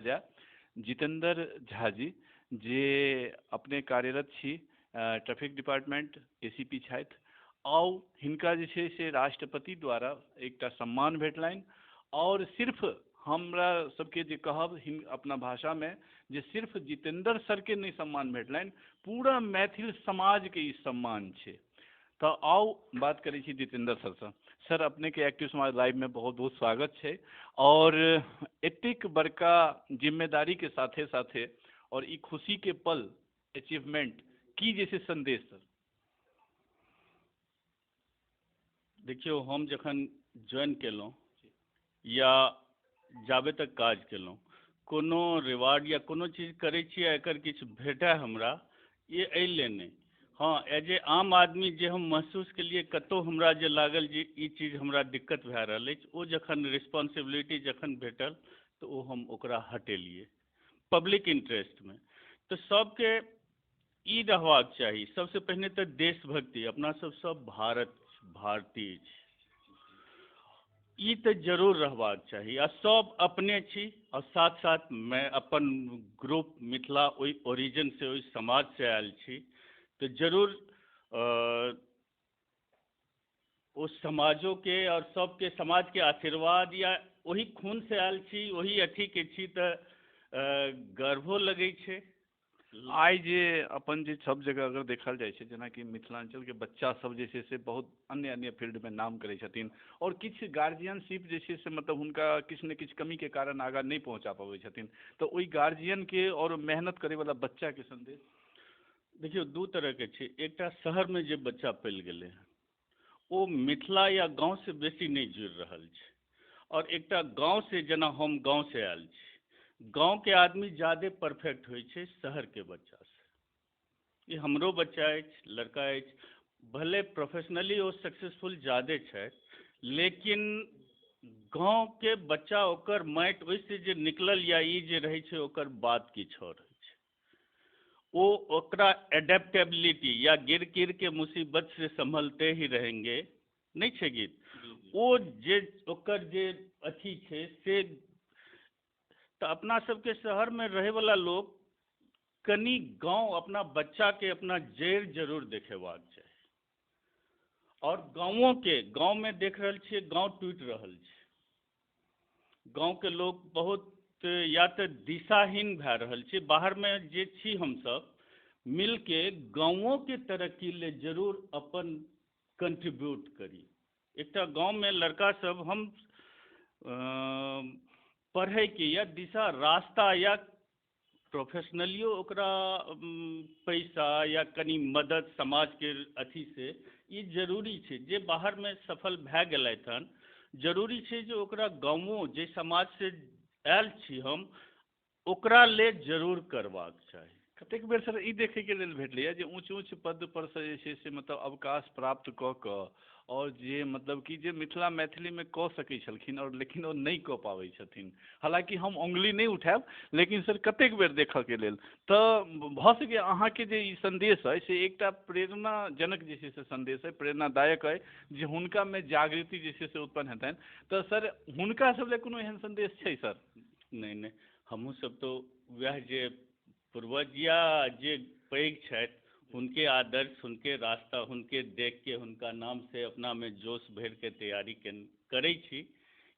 जा जितेंद्र झा जी जे अपने कार्यरत छी ट्रैफिक डिपार्टमेंट एसीपी छथि आउ हिनका जे छै से राष्ट्रपति द्वारा एकटा सम्मान भेटलनि और सिर्फ हमरा सबके जे कहब अपना भाषा में जे सिर्फ जितेंद्र सर के नहीं सम्मान भेटलनि पूरा मैथिल समाज के ई सम्मान छै। तो आओ बात करें जितेंद्र सर से। सर अपने के एक्टिव समाज लाइव में बहुत बहुत स्वागत है और एतिक बड़का जिम्मेदारी के साथे साथे और ई खुशी के पल अचीवमेंट की जैसे संदेश सर। देखियो हम जखन ज्वाइन केलहुँ या जाबे तक काज केलहुँ कोनो रिवार्ड या कोनो चीज करै छी एकर किछु भेटै हमरा ये एहि लेल नहि। हाँ एज ए आम आदमी जे हम महसूस केलिए कतौ हमरा जे लागल जे ई चीज हमरा दिक्कत भए रहल अछि ओ जखन रिस्पॉन्सिबिलिटी जखन भेटल तो ओ हम ओकरा हटेलिए पब्लिक इंटरेस्ट में। तो सबके ई रहबाक चाही सबसे पहिने तो देशभक्ति अपना सब भारतीय छी ई तो जरूर रहबाक चाही आ सब अपने छी और साथ साथ मैं अपन ग्रुप मिथिला ओहि ओरिजिन से ओहि समाज से आयल छी तो जरूर उस समाजों के और सबके समाज के आशीर्वाद या वही खून से आयल छी वही अथी के छी तो गर्वो लगे छे। आई जे अपन जे सब जगह अगर देखल जाए छै जेना कि मिथिलांचल के बच्चा सब जे छै से बहुत अन्य अन्य फील्ड में नाम करे छथिन और किछ गार्जियनशिप जे छै से मतलब उनका किछ न किछ कमी के कारण आगा नहीं पहुंचा पावे छथिन तो ओई गार्जियन के और मेहनत करे वाला बच्चा के संदेश। देखियो दू तरह के छै एकटा शहर में जे बच्चा पल गेले ओ मिथिला या गांव से बेसी नहीं जुड़ रहल छै और एकटा गांव से जेना हम गांव से आयल छी गांव के आदमी ज़्यादा परफेक्ट होय छै शहर के बच्चा से। ये हमरो बच्चा है लड़का है भले प्रोफेशनली वो सक्सेसफुल ज़्यादा है लेकिन गांव के बच्चा ओकर माटि ओहिसे जे निकलल या ई जे रहे छै ओकर बात किछु और है वो ओकरा एडेप्टेबिलिटी या गिर गिर के मुसीबत से संभलते ही रहेंगे नहीं छै गीत वो जे ओकर जे अथी छै से तो अपना सबके शहर में रहे वाला लोग कनी गांव अपना बच्चा के अपना जड़ जरूर देखेबाक चाही और गांव में देख रहल छियै गांव टूट रहल छै गांव के लोग बहुत या तो दिशाहीन भए रहल छै बाहर में जे छी हम सब मिल के गांवों के तरक्की ले जरूर अपन कंट्रीब्यूट करी। एकटा गांव में लड़का सब हम पढ़े के या दिशा रास्ता या प्रोफेशनलियो ओकरा पैसा या कनी मदद समाज के अथी से ये जरूरी छै जे बाहर में सफल भए गेलथि हन जरूरी छै जे ओकरा गाँवों जे समाज से आयल छी हम ओकरा ले जरूर करबाक चाही। कतेक बेर सर ई देखे के लेल भेटलैया जे ऊँच ऊँच पद पर से जे छै से मतलब अवकाश प्राप्त क क और जे मतलब कि जे मिथिला मैथिली में क सकै छलखिन और लेकिन वो नहीं क पाबै छथिन। हालांकि हम उंगली नहीं उठाएब लेकिन सर कतेक बेर देखऽ के लेल तो भ सके अहाँ के जे ई संदेश है से एकटा प्रेरणाजनक जे छै से संदेश है प्रेरणादायक है जे हुनका में जागृति जे छै से उत्पन्न हेतनि तो सर हुनका सब ले कोनो एहन संदेश छै सर। नहीं नहीं हमहूँ सब तो वह जे पूर्वज या जे पैघ छथि उनके आदर्श उनके रास्ता उनके देख के उनका नाम से अपना में जोश भर के तैयारी करै छी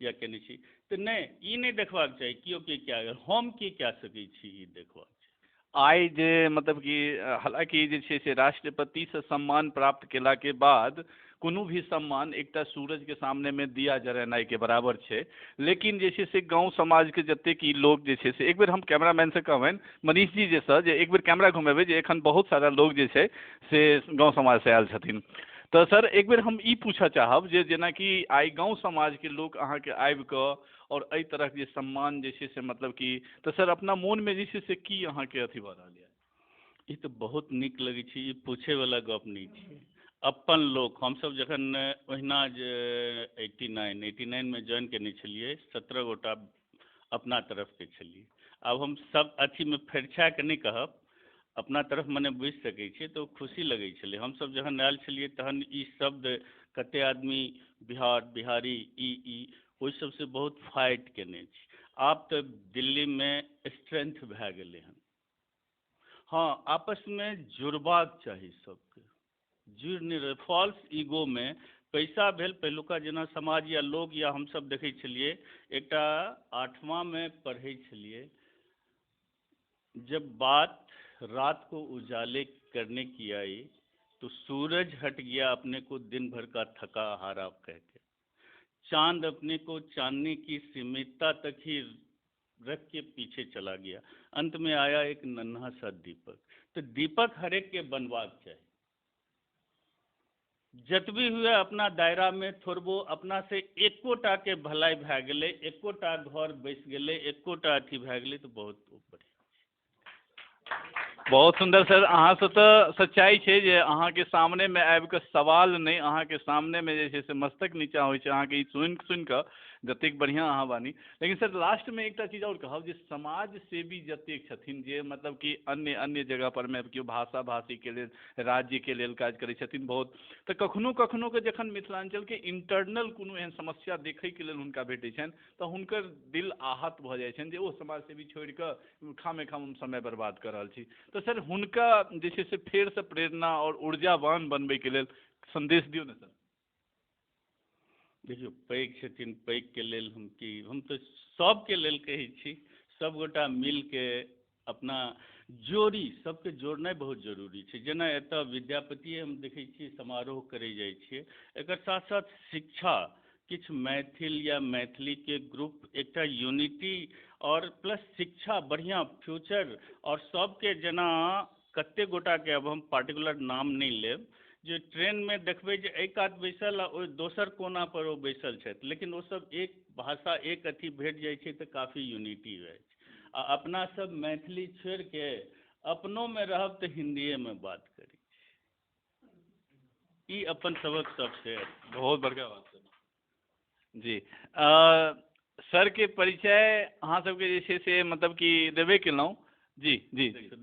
या केने छी तो नहीं ई नहीं देखबाक चाही कियो के क्या हम की कए सकै छी ई देखबाक चाही। आई जे मतलब कि हालांकि जे छै से राष्ट्रपति से सम्मान प्राप्त केला के बाद कोनो भी सम्मान एकटा सूरज के सामने में दिया जरेनाई के बराबर छै लेकिन जे छै से गांव समाज के जते की लोग जे छै से एक बेर हम कैमरामैन से कहबनि मनीष जी जे सर जे एक बेर कैमरा घुमेबै जे एखन बहुत सारा लोग जे छै से गांव समाज से आयल छथिन तो सर एक बेर हम ई पूछऽ चाहब जे जेनाकि आई गांव समाज के लोग अहाँ के आबि कऽ और एहि तरह के सम्मान जे छै से मतलब कि तो सर अपना मोन में जे छै से की अहाँ के अथी भऽ रहल यऽ। ई तो बहुत नीक लगै छै ई पूछे वाला गप नहीं छै अपन लोग हम सब जखन ओहिना जे 89 में ज्वाइन केने छलिए 17 गोटा अपना तरफ के छलिए आब हम सब अथी में फेरछा के नहीं कहब अपना तरफ मने बुझि सकै छियै तो खुशी लगै छलै हम सब जखन आयल छलिए तहन ई शब्द कते आदमी बिहार बिहारी ई ओहि सब से बहुत फाइट केने छी आप तो दिल्ली में स्ट्रेंथ भए गेले हन। हाँ, आपस में जुड़बाक चाही सबके, जुड़ि नहीं रहे फॉल्स ईगो में पैसा भेल पहिलुका जेना समाज या लोग या हमसब देखै छलिए। एकटा 8वां में पढ़ै छलिए, जब बात रात को उजाले करने की आई तो सूरज हट गया अपने को दिन भर का थका हारा कह के, चांद अपने को चांदनी की सीमितता तक ही रख के पीछे चला गया, अंत में आया एक नन्हा सा दीपक। तो दीपक हर एक के बनवाक चाहिए, जतबी हुए अपना दायरा में थोड़बो अपना से एकोटा के भलाई भए गेलै, एकोटा घर बैस गेलै, एकोटा अथी भए गेलै तो बहुत बढ़िया। बहुत सुंदर सर, अहाँ से तो सच्चाई है जे अहाँ के सामने में आबि के सवाल नहीं, अहाँ के सामने में जे से मस्तक नीचा हो अहाँ के सुन के जतेक बढ़िया अहाँ बानी। लेकिन सर लास्ट में एक चीज और कहब जे समाज सेवी जतेक छथिन, जे मतलब कि अन्य अन्य जगह पर में केओ भाषा भाषी के लेल राज्य के लेल काज करै छथिन बहुत, तो कखनो कखनो के जखन मिथिलांचल के इंटरनल कोनो एहन समस्या देखै के लेल हुनका भेटै छनि तो हुनकर दिल आहत भ जाइ छनि जे ओ समाज सेवी छोड़ के खामे खाम हम समय बर्बाद कर रहल छी। तो सर हुनका जे छै से फेर से प्रेरणा और ऊर्जावान बनबै के लेल संदेश दियौ ने सर। देखियो पैघ छथिन, पैघ के लेल हम तो सबके लेल कहै छी, सब गोटा मिल के अपना जोड़ी, सबके जोड़नाइ बहुत जरूरी छै। जेना एतऽ विद्यापति हम देखै छियै समारोह करै जाइ छियै, एकर साथ साथ शिक्षा, किछु मैथिल या मैथिली के ग्रुप एकटा यूनिटी और प्लस शिक्षा बढ़िया फ्यूचर और सबके जेना कते गोटा के अब हम पार्टिकुलर नाम नहीं लेब, जे ट्रेन में देखबै जे एक आध बैसल आ ओहि दोसर कोना पर ओ बैसल छथि, लेकिन वो सब एक भाषा एक अथी भेट जाइ छै तो काफी यूनिटी होइ छै। आ अपना सब मैथिली छोड़ के अपनों में रहब तो हिंदिये में बात करी, ई अपन सबक सबसे बहुत बड़का बात सर जी। सर के परिचय अहाँ सबके जे छै से मतलब कि देबे केलहुँ जी जी। देखियो